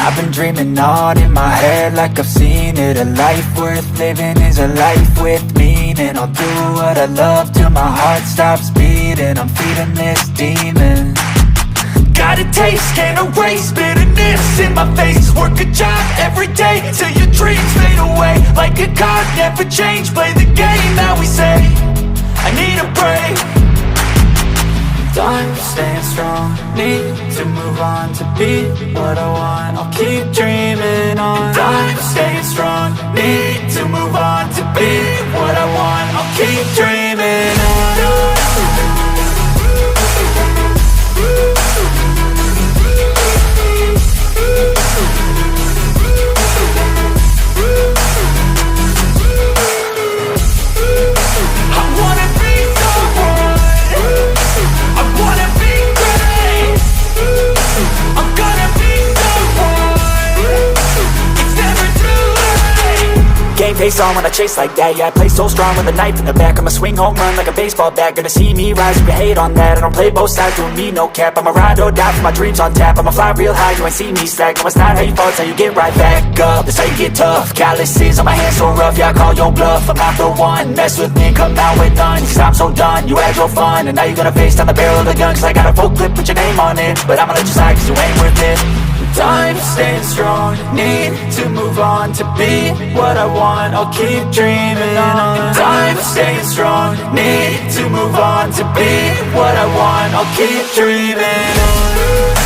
I've been dreaming on in my head like I've seen it. A life worth living is a life with meaning. I'll do what I love till my heart stops beating. I'm feeding this demon. Got a taste, can't erase bitterness in my face. Work a job every day till your dreams fade away. Like a card, never change, play the game that we say. I need a break. I'm staying strong, need to move on to be what I want. I'll keep dreaming on. I'm staying strong, need to move on to be what I want. I'll keep dreaming on. Game face on when I chase like that. Yeah, I play so strong with a knife in the back. I'ma swing home run like a baseball bat. Gonna see me rise if you hate on that. I don't play both sides, doing me no cap. I'ma ride or die for my dreams on tap. I'ma fly real high, you ain't see me slack. No, it's not how you fall, it's how you get right back up. That's how you get tough. Calluses on my hands so rough, yeah, I call your bluff. I'm not the one, mess with me, come out with none. Cause I'm so done, you had your fun. And now you're gonna face down the barrel of the gun. Cause I got a full clip, put your name on it. But I'ma let you slide cause you ain't worth it. I'm staying strong, need to move on to be what I want. I'll keep dreaming on. I'm staying strong, need to move on to be what I want. I'll keep dreaming on.